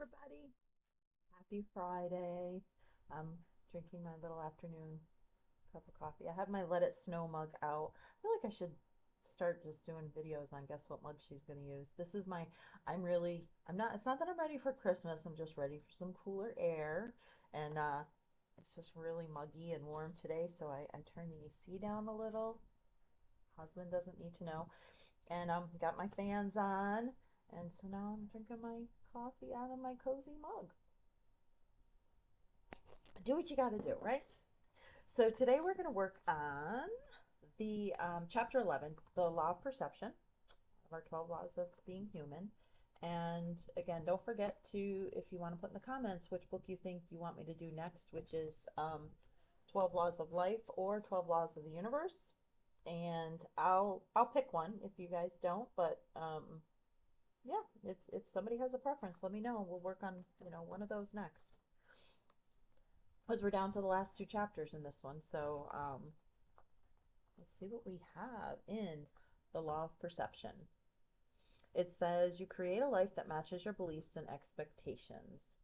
everybody. Happy Friday. I'm drinking my little afternoon cup of coffee. I have my Let It Snow mug out. I feel like I should start just doing videos on guess what mug she's going to use. This is my, I'm not, it's not that I'm ready for Christmas. I'm just ready for some cooler air. And it's just really muggy and warm today. So I turned the AC down a little. Husband doesn't need to know. And got my fans on. And so now I'm drinking my coffee out of my cozy mug. Do what you got to do, right? So today we're going to work on the chapter 11, the law of perception, of our 12 laws of being human. And again, don't forget to, if you want to put in the comments which book you think you want me to do next, which is 12 Laws of Life or 12 Laws of the Universe. And I'll pick one if you guys don't, but yeah, if somebody has a preference, let me know. We'll work on, one of those next. Because we're down to the last two chapters in this one. So let's see what we have in the law of perception. It says you create a life that matches your beliefs and expectations.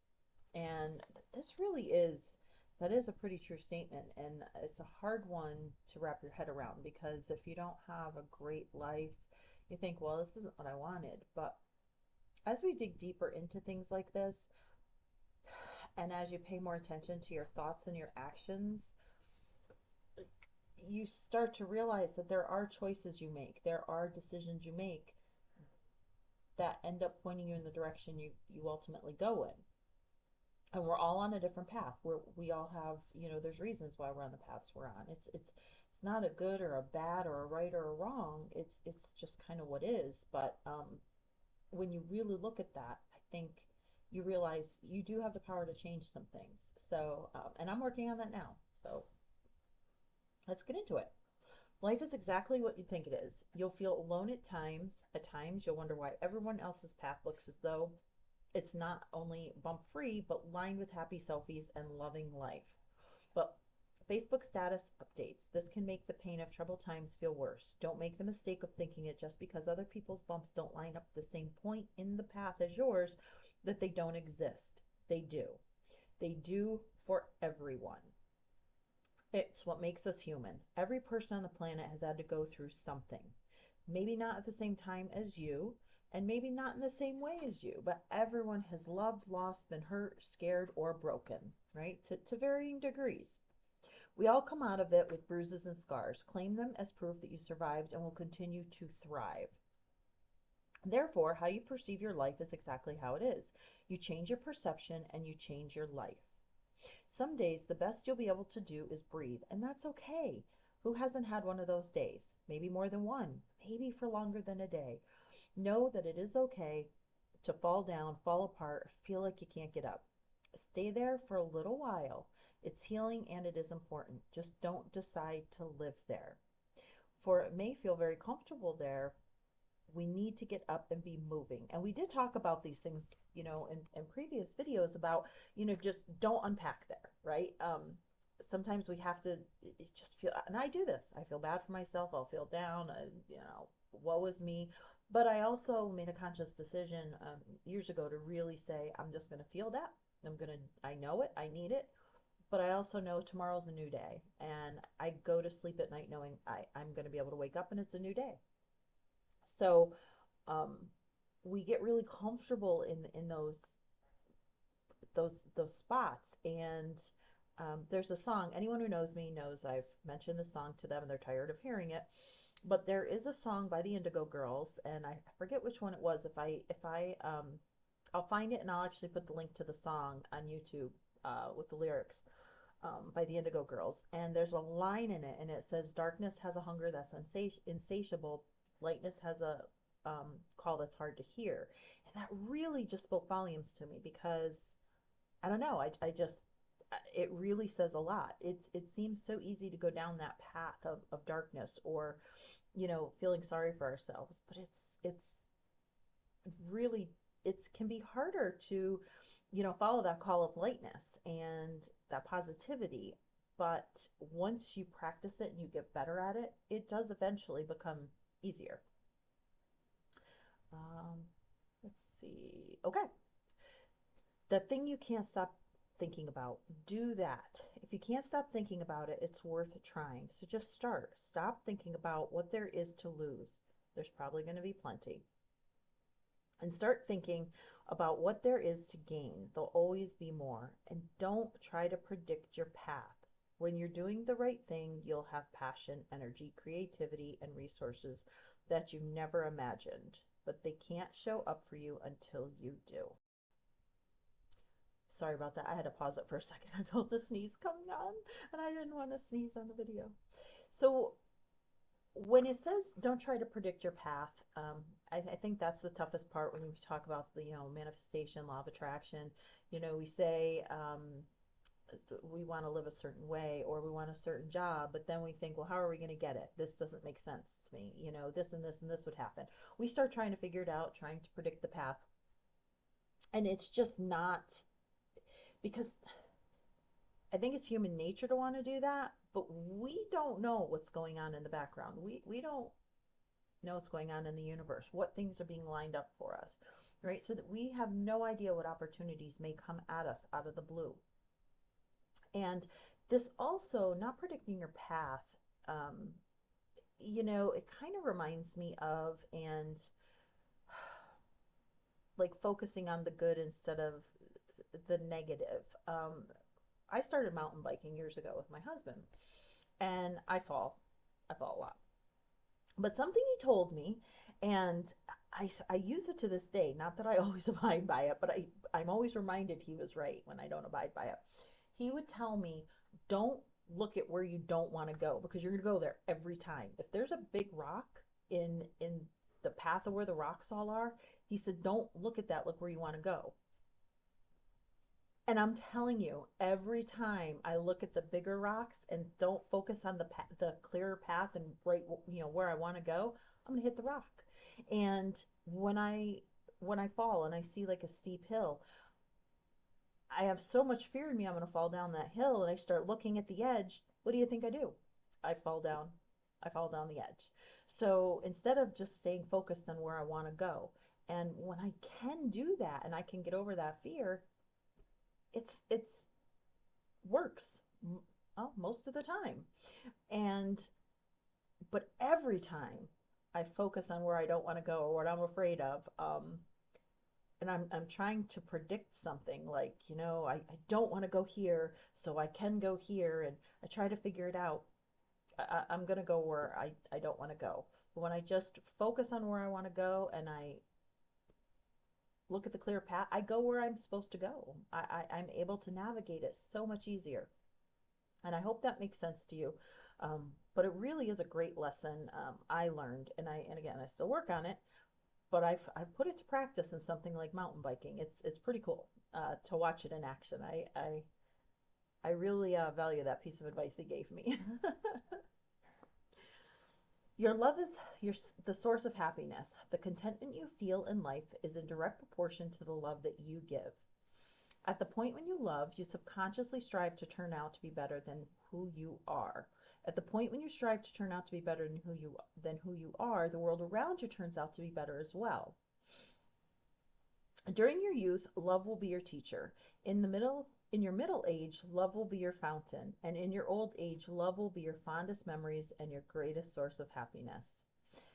And this really is, that is a pretty true statement. And it's a hard one to wrap your head around because if you don't have a great life, you think, well, this isn't what I wanted. But as we dig deeper into things like this, and as you pay more attention to your thoughts and your actions, you start to realize that there are choices you make, there are decisions you make that end up pointing you in the direction you ultimately go in. And we're all on a different path. We all have, there's reasons why we're on the paths we're on. It's not a good or a bad or a right or a wrong. It's just kind of what is. But when you really look at that, I think you realize you do have the power to change some things. So, and I'm working on that now. So let's get into it. Life is exactly what you think it is. You'll feel alone at times. At times, you'll wonder why everyone else's path looks as though it's not only bump free, but lined with happy selfies and loving life. But Facebook status updates. This can make the pain of troubled times feel worse. Don't make the mistake of thinking that just because other people's bumps don't line up the same point in the path as yours, that they don't exist. They do. They do for everyone. It's what makes us human. Every person on the planet has had to go through something. Maybe not at the same time as you, and maybe not in the same way as you, but everyone has loved, lost, been hurt, scared, or broken, right? To varying degrees. We all come out of it with bruises and scars. Claim them as proof that you survived and will continue to thrive. Therefore, how you perceive your life is exactly how it is. You change your perception and you change your life. Some days the best you'll be able to do is breathe, and that's okay. Who hasn't had one of those days? Maybe more than one, maybe for longer than a day. Know that it is okay to fall down, fall apart, feel like you can't get up. Stay there for a little while. It's healing and it is important. Just don't decide to live there. For it may feel very comfortable there. We need to get up and be moving. And we did talk about these things, in previous videos about, just don't unpack there, right? Sometimes we have to just feel, and I do this. I feel bad for myself. I'll feel down, woe is me. But I also made a conscious decision years ago to really say, I'm just going to feel that. I know it, I need it. But I also know tomorrow's a new day. And I go to sleep at night knowing I'm going to be able to wake up and it's a new day. So um, we get really comfortable in those spots. And there's a song. Anyone who knows me knows I've mentioned the song to them, and they're tired of hearing it. But there is a song by the Indigo Girls, and I forget which one it was. I'll find it, and I'll actually put the link to the song on YouTube with the lyrics. By the Indigo Girls. And there's a line in it, and it says, darkness has a hunger that's insatiable. Lightness has a call that's hard to hear. And that really just spoke volumes to me because, I don't know, I just, it really says a lot. It seems so easy to go down that path of darkness or, feeling sorry for ourselves. But it's really, it can be harder to follow that call of lightness and that positivity. But once you practice it and you get better at it, it does eventually become easier. Um, let's see. Okay. The thing you can't stop thinking about, do that. If you can't stop thinking about it, it's worth trying. So just start. Stop thinking about what there is to lose. There's probably going to be plenty. And start thinking about what there is to gain. There'll always be more. And don't try to predict your path. When you're doing the right thing, you'll have passion, energy, creativity, and resources that you never imagined. But they can't show up for you until you do. Sorry about that. I had to pause it for a second. I felt a sneeze coming on, and I didn't want to sneeze on the video. So when it says don't try to predict your path, I think that's the toughest part when we talk about the manifestation, law of attraction. We say we want to live a certain way or we want a certain job, but then we think, well, how are we going to get it? This doesn't make sense to me. This and this and this would happen. We start trying to figure it out, trying to predict the path, and it's just not, because I think it's human nature to want to do that, but we don't know what's going on in the background. We don't know what's going on in the universe, what things are being lined up for us, right? So that we have no idea what opportunities may come at us out of the blue. And this also, not predicting your path, it kind of reminds me of, and like focusing on the good instead of the negative. I started mountain biking years ago with my husband, and I fall a lot. But something he told me, and I use it to this day, not that I always abide by it, but I'm always reminded he was right when I don't abide by it. He would tell me, don't look at where you don't want to go, because you're going to go there every time. If there's a big rock in the path of where the rocks all are, he said, don't look at that, look where you want to go. And I'm telling you, every time I look at the bigger rocks and don't focus on the clearer path and right, where I want to go, I'm gonna hit the rock. And when I fall and I see like a steep hill, I have so much fear in me I'm gonna fall down that hill, and I start looking at the edge. What do you think I do? I fall down. I fall down the edge. So instead of just staying focused on where I want to go, and when I can do that and I can get over that fear, it's works, well, most of the time. But every time I focus on where I don't want to go or what I'm afraid of, and I'm trying to predict something like, I don't want to go here, so I can go here, and I try to figure it out. I'm gonna go where I don't want to go. But when I just focus on where I want to go and I look at the clear path, I go where I'm supposed to go. I'm able to navigate it so much easier. And I hope that makes sense to you. But it really is a great lesson I learned, and again, I still work on it, but I've put it to practice in something like mountain biking. It's pretty cool to watch it in action. I really value that piece of advice he gave me. Your love is the source of happiness. The contentment you feel in life is in direct proportion to the love that you give. At the point when you love, you subconsciously strive to turn out to be better than who you are. At the point when you strive to turn out to be better than who you are, the world around you turns out to be better as well. During your youth, love will be your teacher. In your middle age, love will be your fountain, and in your old age, love will be your fondest memories and your greatest source of happiness.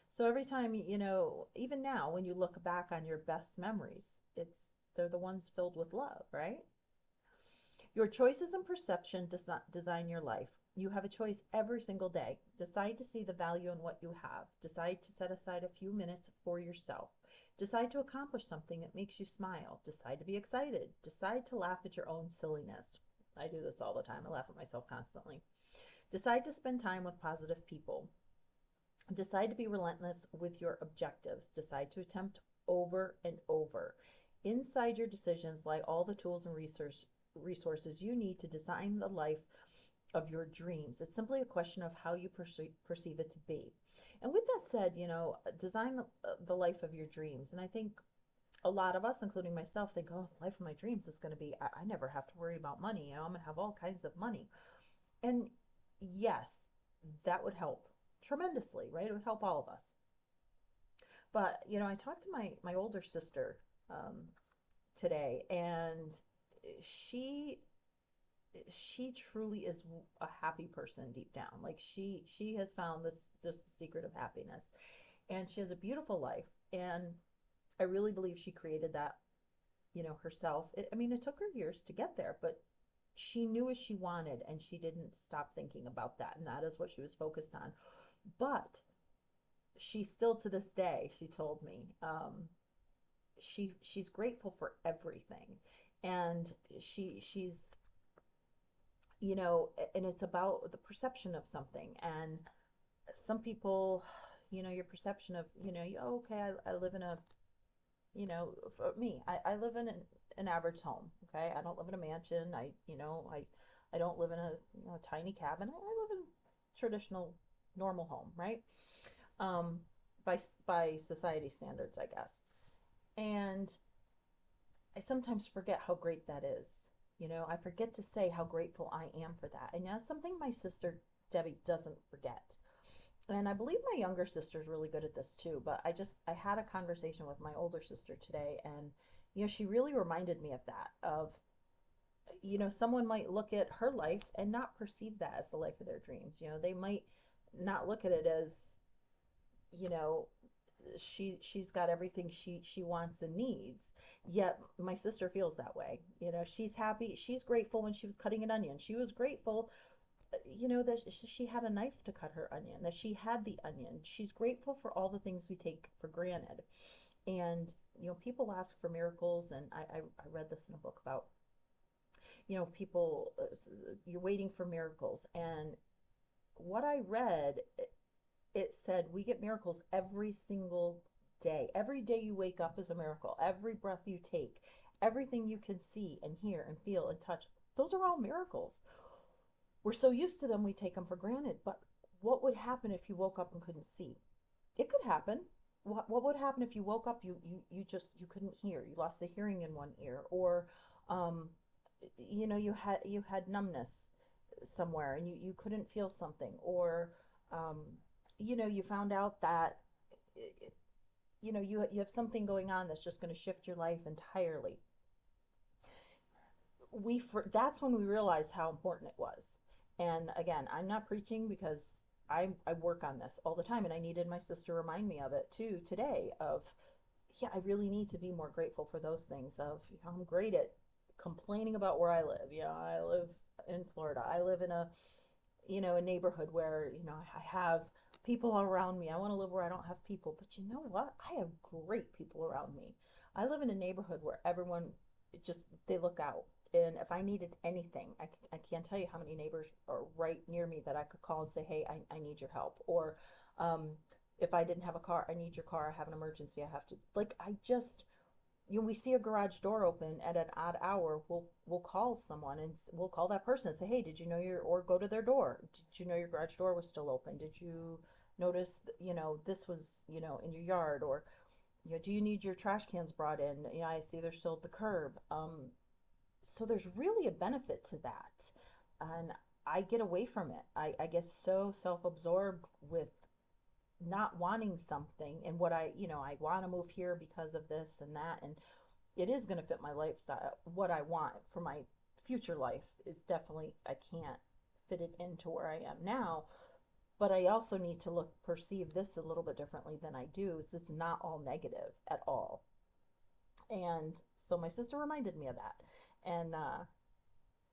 So every time, even now, when you look back on your best memories, they're the ones filled with love, right? Your choices and perception does not design your life. You have a choice every single day. Decide to see the value in what you have. Decide to set aside a few minutes for yourself. Decide to accomplish something that makes you smile. Decide to be excited. Decide to laugh at your own silliness. I do this all the time. I laugh at myself constantly. Decide to spend time with positive people. Decide to be relentless with your objectives. Decide to attempt over and over. Inside your decisions lie all the tools and resources you need to design the life of your dreams. It's simply a question of how you perceive it to be. And with that said, design the life of your dreams. And I think a lot of us, including myself, think, oh, the life of my dreams is going to be, I never have to worry about money. I'm going to have all kinds of money. And yes, that would help tremendously, right? It would help all of us. But, I talked to my older sister today, and she she truly is a happy person deep down. Like she has found this secret of happiness, and she has a beautiful life. And I really believe she created that, herself. I mean, it took her years to get there, but she knew what she wanted, and she didn't stop thinking about that, and that is what she was focused on. But she still, to this day, she told me, she's grateful for everything, and she's, and it's about the perception of something. And some people, your perception of, oh, okay, I live in a, for me, I live in an average home. Okay, I don't live in a mansion. I don't live in a, tiny cabin. I live in traditional, normal home, right? um, by society standards, I guess. And I sometimes forget how great that is. I forget to say how grateful I am for that. And that's something my sister Debbie doesn't forget. And I believe my younger sister is really good at this too. But I had a conversation with my older sister today, and she really reminded me of that. Of someone might look at her life and not perceive that as the life of their dreams. They might not look at it as, you know she's got everything she wants and needs. Yet my sister feels that way. She's happy, she's grateful. When she was cutting an onion, she was grateful, that she had a knife to cut her onion, that she had the onion. She's grateful for all the things we take for granted. And people ask for miracles, and I read this in a book about, people, you're waiting for miracles. And what I read, it said we get miracles every single day. Every day you wake up is a miracle. Every breath you take, everything you can see and hear and feel and touch, those are all miracles. We're so used to them, we take them for granted. But what would happen if you woke up and couldn't see? It could happen. What would happen if you woke up, you couldn't hear, you lost the hearing in one ear, or um, you had numbness somewhere, and you couldn't feel something, or um, you found out that you have something going on that's just going to shift your life entirely. That's when we realized how important it was. And again, I'm not preaching, because I work on this all the time, and I needed my sister to remind me of it too today. Of, yeah, I really need to be more grateful for those things. Of, I'm great at complaining about where I live. I live in Florida. I live in a neighborhood where, I have people around me. I want to live where I don't have people. But you know what? I have great people around me. I live in a neighborhood where everyone, they look out. And if I needed anything, I can't tell you how many neighbors are right near me that I could call and say, hey, I need your help. Or um, if I didn't have a car, I need your car. I have an emergency. I have to, like, we see a garage door open at an odd hour, we'll call someone, and we'll call that person and say, hey, did you know or go to their door, did you know your garage door was still open? Did you notice, this was, in your yard? Or, do you need your trash cans brought in? I see they're still at the curb. So there's really a benefit to that. And I get away from it. I get so self-absorbed with not wanting something, and I want to move here because of this and that, and it is going to fit my lifestyle. What I want for my future life is definitely, I can't fit it into where I am now. But I also need to perceive this a little bit differently than I do. So it's not all negative at all. And so my sister reminded me of that. And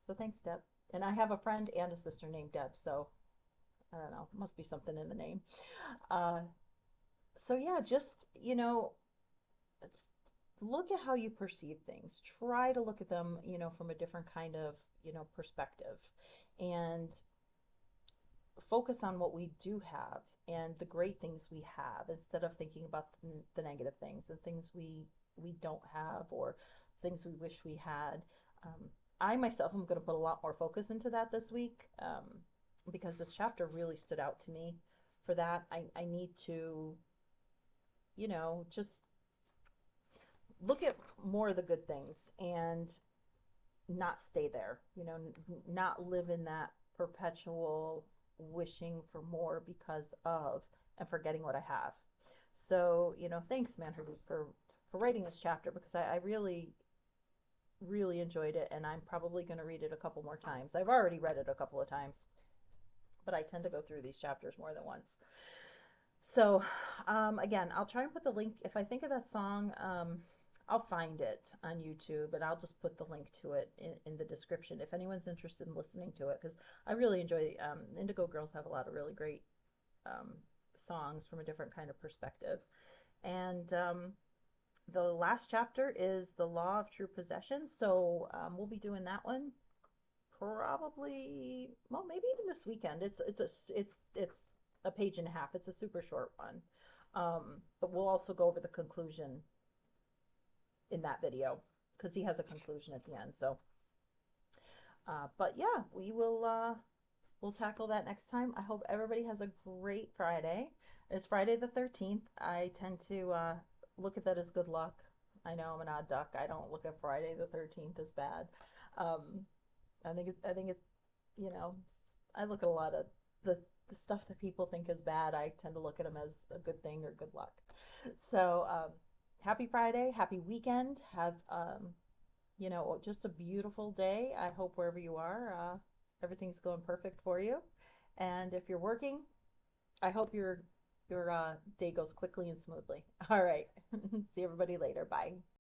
so thanks, Deb. And I have a friend and a sister named Deb, so I don't know, must be something in the name. Uh, so yeah, just, look at how you perceive things. Try to look at them, from a different kind of, perspective. And focus on what we do have and the great things we have, instead of thinking about the negative things and things we don't have, or things we wish we had. I myself am going to put a lot more focus into that this week, because this chapter really stood out to me for that. I need to, just look at more of the good things and not stay there, not live in that perpetual wishing for more because of, and forgetting what I have. So, thanks, Manhardeep, for writing this chapter, because I really, really enjoyed it, and I'm probably going to read it a couple more times. I've already read it a couple of times, but I tend to go through these chapters more than once. So, again, I'll try and put the link. If I think of that song, I'll find it on YouTube, and I'll just put the link to it in the description if anyone's interested in listening to it, because I really enjoy, Indigo Girls have a lot of really great um, songs from a different kind of perspective. And the last chapter is the law of true possession. So we'll be doing that one probably, well, maybe even this weekend. It's a page and a half. It's a super short one. But we'll also go over the conclusion in that video because he has a conclusion at the end. So, but yeah, we'll tackle that next time. I hope everybody has a great Friday. It's Friday the 13th. I tend to look at that as good luck. I know I'm an odd duck. I don't look at Friday the 13th as bad. Um, I think it's, you know, I look at a lot of the stuff that people think is bad. I tend to look at them as a good thing or good luck. So, happy Friday, happy weekend. Have, just a beautiful day. I hope wherever you are, everything's going perfect for you. And if you're working, I hope your day goes quickly and smoothly. All right. See everybody later. Bye.